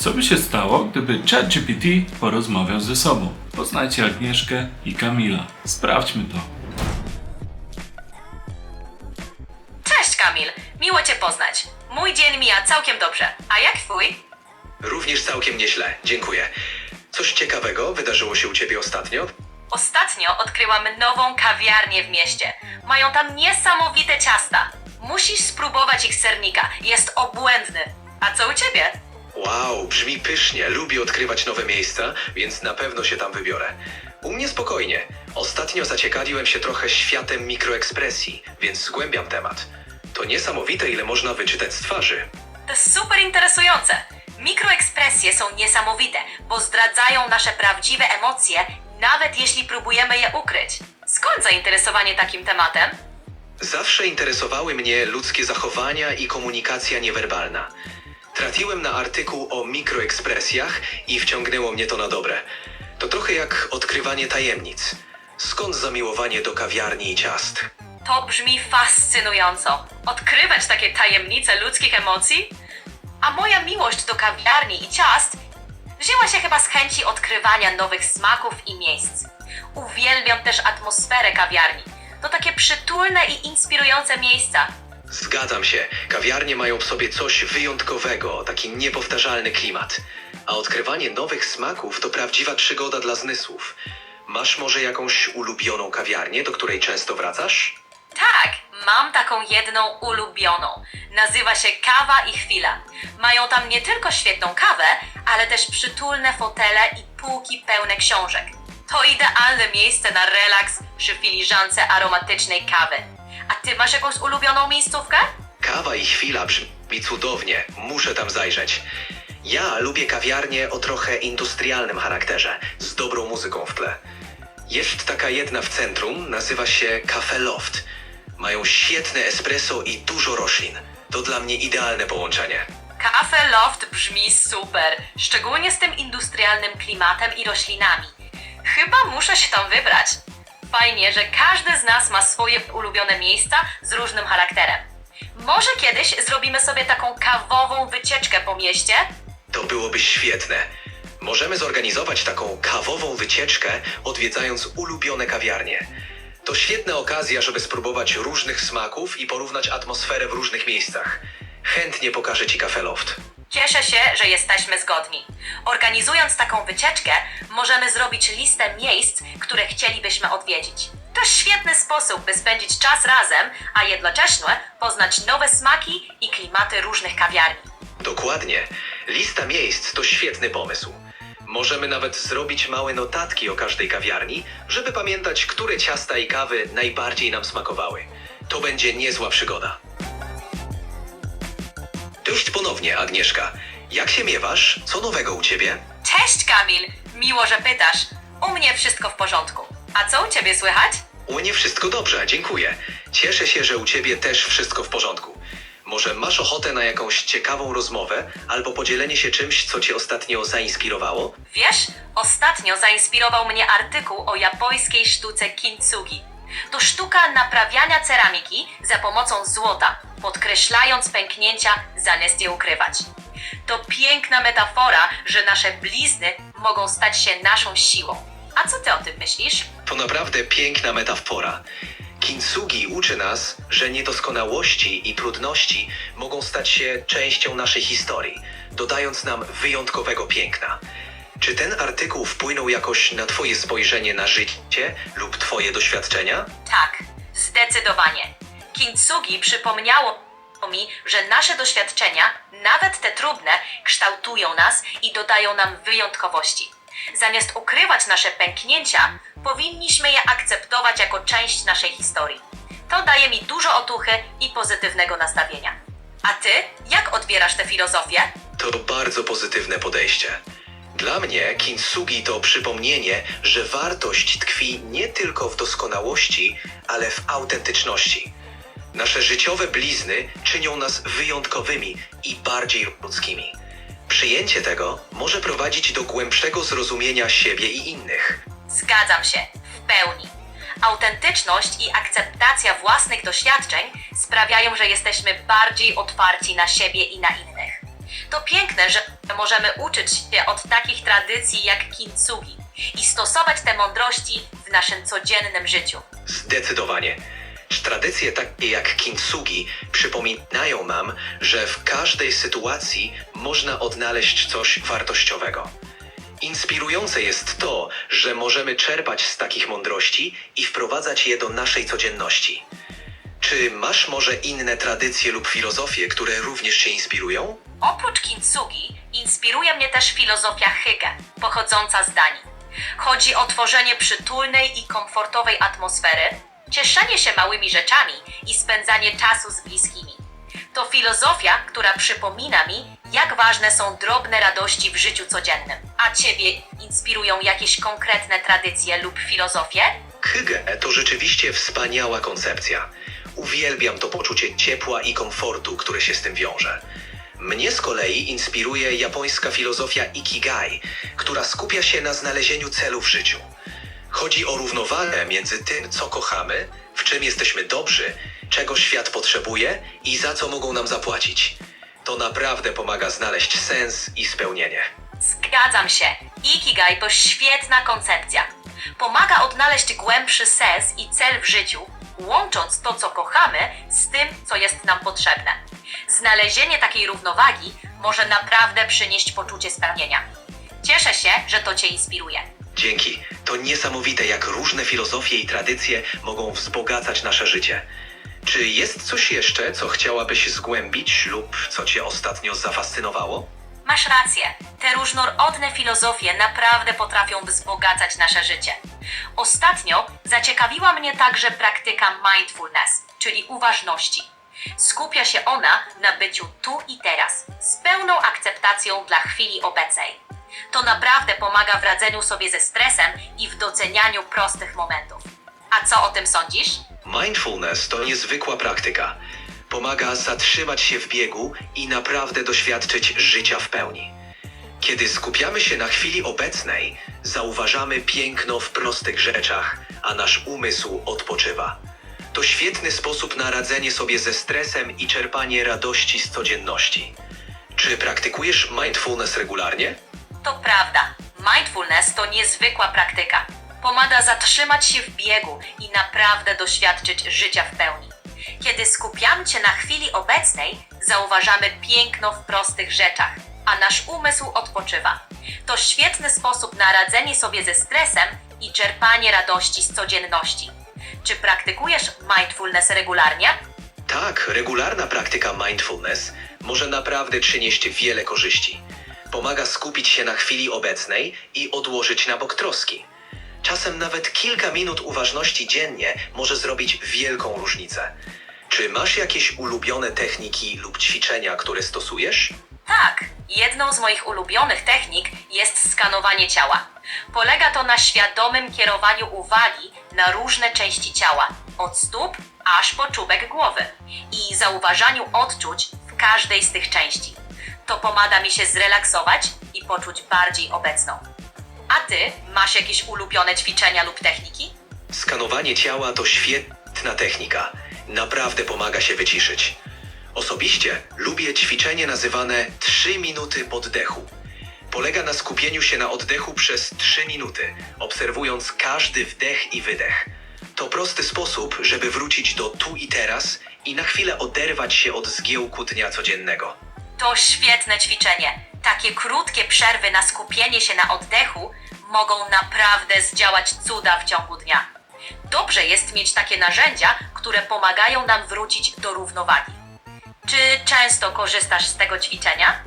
Co by się stało, gdyby ChatGPT porozmawiał ze sobą? Poznajcie Agnieszkę i Kamila. Sprawdźmy to. Cześć Kamil, miło Cię poznać. Mój dzień mija całkiem dobrze, a jak Twój? Również całkiem nieźle, dziękuję. Coś ciekawego wydarzyło się u ciebie ostatnio? Ostatnio odkryłam nową kawiarnię w mieście. Mają tam niesamowite ciasta. Musisz spróbować ich sernika, jest obłędny. A co u Ciebie? Wow, brzmi pysznie, lubię odkrywać nowe miejsca, więc na pewno się tam wybiorę. U mnie spokojnie. Ostatnio zaciekawiłem się trochę światem mikroekspresji, więc zgłębiam temat. To niesamowite, ile można wyczytać z twarzy. To super interesujące. Mikroekspresje są niesamowite, bo zdradzają nasze prawdziwe emocje, nawet jeśli próbujemy je ukryć. Skąd zainteresowanie takim tematem? Zawsze interesowały mnie ludzkie zachowania i komunikacja niewerbalna. Trafiłem na artykuł o mikroekspresjach i wciągnęło mnie to na dobre. To trochę jak odkrywanie tajemnic. Skąd zamiłowanie do kawiarni i ciast? To brzmi fascynująco. Odkrywać takie tajemnice ludzkich emocji? A moja miłość do kawiarni i ciast wzięła się chyba z chęci odkrywania nowych smaków i miejsc. Uwielbiam też atmosferę kawiarni. To takie przytulne i inspirujące miejsca. Zgadzam się. Kawiarnie mają w sobie coś wyjątkowego, taki niepowtarzalny klimat. A odkrywanie nowych smaków to prawdziwa przygoda dla zmysłów. Masz może jakąś ulubioną kawiarnię, do której często wracasz? Tak, mam taką jedną ulubioną. Nazywa się Kawa i Chwila. Mają tam nie tylko świetną kawę, ale też przytulne fotele i półki pełne książek. To idealne miejsce na relaks przy filiżance aromatycznej kawy. A ty masz jakąś ulubioną miejscówkę? Kawa i chwila brzmi cudownie. Muszę tam zajrzeć. Ja lubię kawiarnie o trochę industrialnym charakterze, z dobrą muzyką w tle. Jest taka jedna w centrum, nazywa się Cafe Loft. Mają świetne espresso i dużo roślin. To dla mnie idealne połączenie. Cafe Loft brzmi super, szczególnie z tym industrialnym klimatem i roślinami. Chyba muszę się tam wybrać. Fajnie, że każdy z nas ma swoje ulubione miejsca z różnym charakterem. Może kiedyś zrobimy sobie taką kawową wycieczkę po mieście? To byłoby świetne. Możemy zorganizować taką kawową wycieczkę, odwiedzając ulubione kawiarnie. To świetna okazja, żeby spróbować różnych smaków i porównać atmosferę w różnych miejscach. Chętnie pokażę Ci Cafe Loft. Cieszę się, że jesteśmy zgodni. Organizując taką wycieczkę, możemy zrobić listę miejsc, które chcielibyśmy odwiedzić. To świetny sposób, by spędzić czas razem, a jednocześnie poznać nowe smaki i klimaty różnych kawiarni. Dokładnie. Lista miejsc to świetny pomysł. Możemy nawet zrobić małe notatki o każdej kawiarni, żeby pamiętać, które ciasta i kawy najbardziej nam smakowały. To będzie niezła przygoda. Cześć ponownie, Agnieszka. Jak się miewasz? Co nowego u Ciebie? Cześć Kamil, miło, że pytasz. U mnie wszystko w porządku. A co u Ciebie słychać? U mnie wszystko dobrze, dziękuję. Cieszę się, że u Ciebie też wszystko w porządku. Może masz ochotę na jakąś ciekawą rozmowę albo podzielenie się czymś, co Cię ostatnio zainspirowało? Wiesz, ostatnio zainspirował mnie artykuł o japońskiej sztuce kintsugi. To sztuka naprawiania ceramiki za pomocą złota, podkreślając pęknięcia zamiast je ukrywać. To piękna metafora, że nasze blizny mogą stać się naszą siłą. A co ty o tym myślisz? To naprawdę piękna metafora. Kintsugi uczy nas, że niedoskonałości i trudności mogą stać się częścią naszej historii, dodając nam wyjątkowego piękna. Czy ten artykuł wpłynął jakoś na Twoje spojrzenie na życie lub Twoje doświadczenia? Tak, zdecydowanie. Kintsugi przypomniało mi, że nasze doświadczenia, nawet te trudne, kształtują nas i dodają nam wyjątkowości. Zamiast ukrywać nasze pęknięcia, powinniśmy je akceptować jako część naszej historii. To daje mi dużo otuchy i pozytywnego nastawienia. A ty, jak odbierasz tę filozofię? To bardzo pozytywne podejście. Dla mnie kintsugi to przypomnienie, że wartość tkwi nie tylko w doskonałości, ale w autentyczności. Nasze życiowe blizny czynią nas wyjątkowymi i bardziej ludzkimi. Przyjęcie tego może prowadzić do głębszego zrozumienia siebie i innych. Zgadzam się, w pełni. Autentyczność i akceptacja własnych doświadczeń sprawiają, że jesteśmy bardziej otwarci na siebie i na innych. To piękne, że możemy uczyć się od takich tradycji jak kintsugi i stosować te mądrości w naszym codziennym życiu. Zdecydowanie. Tradycje takie jak kintsugi przypominają nam, że w każdej sytuacji można odnaleźć coś wartościowego. Inspirujące jest to, że możemy czerpać z takich mądrości i wprowadzać je do naszej codzienności. Czy masz może inne tradycje lub filozofie, które również się inspirują? Oprócz kintsugi inspiruje mnie też filozofia Hygge, pochodząca z Danii. Chodzi o tworzenie przytulnej i komfortowej atmosfery, cieszenie się małymi rzeczami i spędzanie czasu z bliskimi. To filozofia, która przypomina mi, jak ważne są drobne radości w życiu codziennym. A Ciebie inspirują jakieś konkretne tradycje lub filozofie? Hygge to rzeczywiście wspaniała koncepcja. Uwielbiam to poczucie ciepła i komfortu, które się z tym wiąże. Mnie z kolei inspiruje japońska filozofia Ikigai, która skupia się na znalezieniu celu w życiu. Chodzi o równowagę między tym, co kochamy, w czym jesteśmy dobrzy, czego świat potrzebuje i za co mogą nam zapłacić. To naprawdę pomaga znaleźć sens i spełnienie. Zgadzam się. Ikigai to świetna koncepcja. Pomaga odnaleźć głębszy sens i cel w życiu, łącząc to, co kochamy, z tym, co jest nam potrzebne. Znalezienie takiej równowagi może naprawdę przynieść poczucie spełnienia. Cieszę się, że to Cię inspiruje. Dzięki. To niesamowite, jak różne filozofie i tradycje mogą wzbogacać nasze życie. Czy jest coś jeszcze, co chciałabyś zgłębić lub co Cię ostatnio zafascynowało? Masz rację. Te różnorodne filozofie naprawdę potrafią wzbogacać nasze życie. Ostatnio zaciekawiła mnie także praktyka mindfulness, czyli uważności. Skupia się ona na byciu tu i teraz, z pełną akceptacją dla chwili obecnej. To naprawdę pomaga w radzeniu sobie ze stresem i w docenianiu prostych momentów. A co o tym sądzisz? Mindfulness to niezwykła praktyka. Pomaga zatrzymać się w biegu i naprawdę doświadczyć życia w pełni. Kiedy skupiamy się na chwili obecnej, zauważamy piękno w prostych rzeczach, a nasz umysł odpoczywa. To świetny sposób na radzenie sobie ze stresem i czerpanie radości z codzienności. Czy praktykujesz mindfulness regularnie? To prawda. Mindfulness to niezwykła praktyka. Pomaga zatrzymać się w biegu i naprawdę doświadczyć życia w pełni. Kiedy skupiamy się na chwili obecnej, zauważamy piękno w prostych rzeczach, a nasz umysł odpoczywa. To świetny sposób na radzenie sobie ze stresem i czerpanie radości z codzienności. Czy praktykujesz mindfulness regularnie? Tak, regularna praktyka mindfulness może naprawdę przynieść wiele korzyści. Pomaga skupić się na chwili obecnej i odłożyć na bok troski. Czasem nawet kilka minut uważności dziennie może zrobić wielką różnicę. Czy masz jakieś ulubione techniki lub ćwiczenia, które stosujesz? Tak, jedną z moich ulubionych technik jest skanowanie ciała. Polega to na świadomym kierowaniu uwagi na różne części ciała, od stóp aż po czubek głowy i zauważaniu odczuć w każdej z tych części. To pomaga mi się zrelaksować i poczuć bardziej obecną. A Ty masz jakieś ulubione ćwiczenia lub techniki? Skanowanie ciała to świetna technika. Naprawdę pomaga się wyciszyć. Osobiście lubię ćwiczenie nazywane 3 minuty oddechu. Polega na skupieniu się na oddechu przez 3 minuty, obserwując każdy wdech i wydech. To prosty sposób, żeby wrócić do tu i teraz i na chwilę oderwać się od zgiełku dnia codziennego. To świetne ćwiczenie. Takie krótkie przerwy na skupienie się na oddechu mogą naprawdę zdziałać cuda w ciągu dnia. Dobrze jest mieć takie narzędzia, które pomagają nam wrócić do równowagi. Czy często korzystasz z tego ćwiczenia?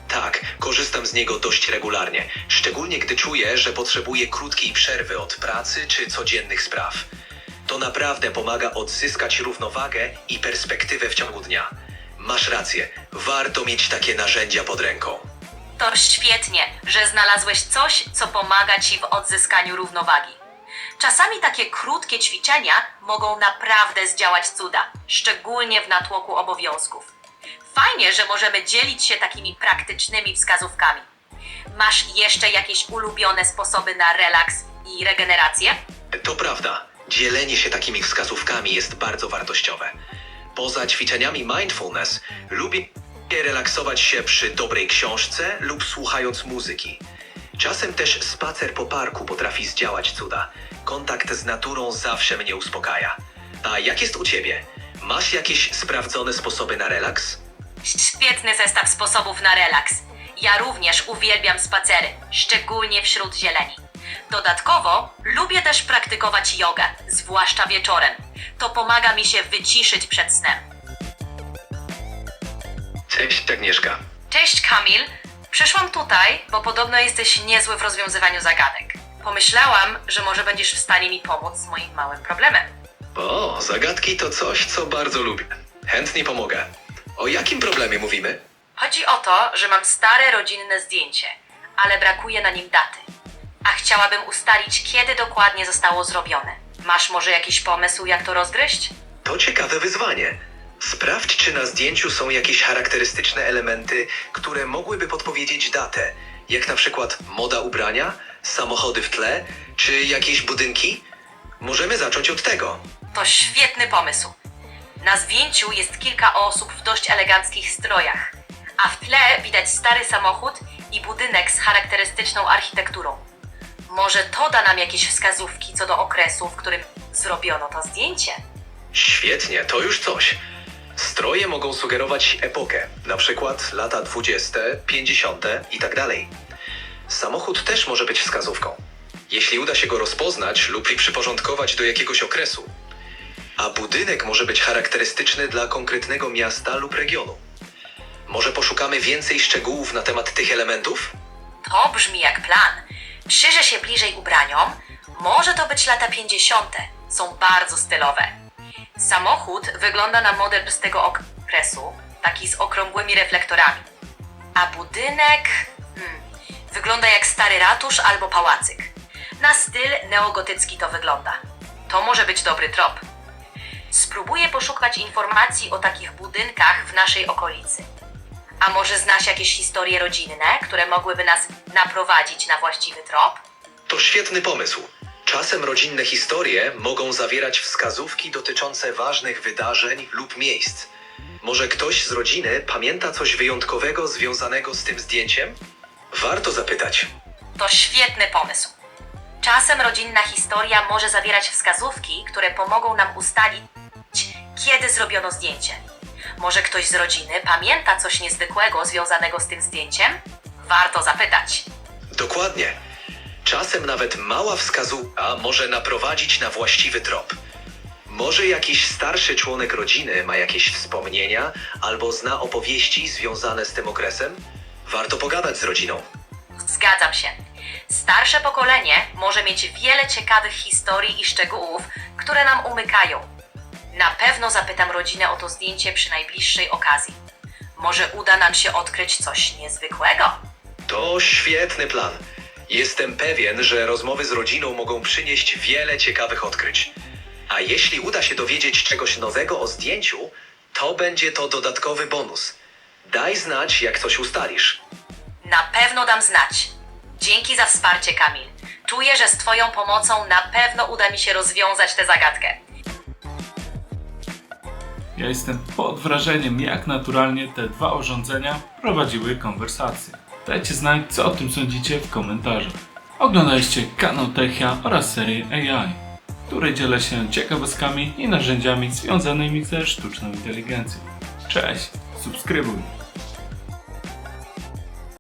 Tak, korzystam z niego dość regularnie, szczególnie gdy czuję, że potrzebuję krótkiej przerwy od pracy czy codziennych spraw. To naprawdę pomaga odzyskać równowagę i perspektywę w ciągu dnia. Masz rację, warto mieć takie narzędzia pod ręką. To świetnie, że znalazłeś coś, co pomaga Ci w odzyskaniu równowagi. Czasami takie krótkie ćwiczenia mogą naprawdę zdziałać cuda, szczególnie w natłoku obowiązków. Fajnie, że możemy dzielić się takimi praktycznymi wskazówkami. Masz jeszcze jakieś ulubione sposoby na relaks i regenerację? To prawda, dzielenie się takimi wskazówkami jest bardzo wartościowe. Poza ćwiczeniami mindfulness lubię relaksować się przy dobrej książce lub słuchając muzyki. Czasem też spacer po parku potrafi zdziałać cuda. Kontakt z naturą zawsze mnie uspokaja. A jak jest u ciebie? Masz jakieś sprawdzone sposoby na relaks? Świetny zestaw sposobów na relaks. Ja również uwielbiam spacery, szczególnie wśród zieleni. Dodatkowo lubię też praktykować jogę, zwłaszcza wieczorem. To pomaga mi się wyciszyć przed snem. Cześć, Agnieszka. Cześć Kamil, przyszłam tutaj, bo podobno jesteś niezły w rozwiązywaniu zagadek. Pomyślałam, że może będziesz w stanie mi pomóc z moim małym problemem. O, zagadki to coś, co bardzo lubię. Chętnie pomogę. O jakim problemie mówimy? Chodzi o to, że mam stare rodzinne zdjęcie, ale brakuje na nim daty. A chciałabym ustalić, kiedy dokładnie zostało zrobione. Masz może jakiś pomysł, jak to rozgryźć? To ciekawe wyzwanie. Sprawdź, czy na zdjęciu są jakieś charakterystyczne elementy, które mogłyby podpowiedzieć datę, jak na przykład moda ubrania, samochody w tle, czy jakieś budynki. Możemy zacząć od tego. To świetny pomysł. Na zdjęciu jest kilka osób w dość eleganckich strojach, a w tle widać stary samochód i budynek z charakterystyczną architekturą. Może to da nam jakieś wskazówki co do okresu, w którym zrobiono to zdjęcie. Świetnie, to już coś. Stroje mogą sugerować epokę, na przykład lata 20., 50. i tak dalej. Samochód też może być wskazówką, jeśli uda się go rozpoznać lub przyporządkować do jakiegoś okresu. A budynek może być charakterystyczny dla konkretnego miasta lub regionu. Może poszukamy więcej szczegółów na temat tych elementów? To brzmi jak plan. Przyjrzę się bliżej ubraniom. Może to być lata 50. Są bardzo stylowe. Samochód wygląda na model z tego okresu, taki z okrągłymi reflektorami. A budynek wygląda jak stary ratusz albo pałacyk. Na styl neogotycki to wygląda. To może być dobry trop. Spróbuję poszukać informacji o takich budynkach w naszej okolicy. A może znasz jakieś historie rodzinne, które mogłyby nas naprowadzić na właściwy trop? To świetny pomysł. Czasem rodzinne historie mogą zawierać wskazówki dotyczące ważnych wydarzeń lub miejsc. Może ktoś z rodziny pamięta coś wyjątkowego związanego z tym zdjęciem? Warto zapytać. To świetny pomysł. Czasem rodzinna historia może zawierać wskazówki, które pomogą nam ustalić, kiedy zrobiono zdjęcie. Może ktoś z rodziny pamięta coś niezwykłego związanego z tym zdjęciem? Warto zapytać. Dokładnie. Czasem nawet mała wskazówka może naprowadzić na właściwy trop. Może jakiś starszy członek rodziny ma jakieś wspomnienia albo zna opowieści związane z tym okresem? Warto pogadać z rodziną. Zgadzam się. Starsze pokolenie może mieć wiele ciekawych historii i szczegółów, które nam umykają. Na pewno zapytam rodzinę o to zdjęcie przy najbliższej okazji. Może uda nam się odkryć coś niezwykłego. To świetny plan. Jestem pewien, że rozmowy z rodziną mogą przynieść wiele ciekawych odkryć. A jeśli uda się dowiedzieć czegoś nowego o zdjęciu, to będzie to dodatkowy bonus. Daj znać, jak coś ustalisz. Na pewno dam znać. Dzięki za wsparcie, Kamil. Czuję, że z Twoją pomocą na pewno uda mi się rozwiązać tę zagadkę. Ja jestem pod wrażeniem, jak naturalnie te dwa urządzenia prowadziły konwersację. Dajcie znać, co o tym sądzicie w komentarzach. Oglądajcie kanał Techia oraz serię AI, w której dzielę się ciekawostkami i narzędziami związanymi ze sztuczną inteligencją. Cześć, subskrybuj!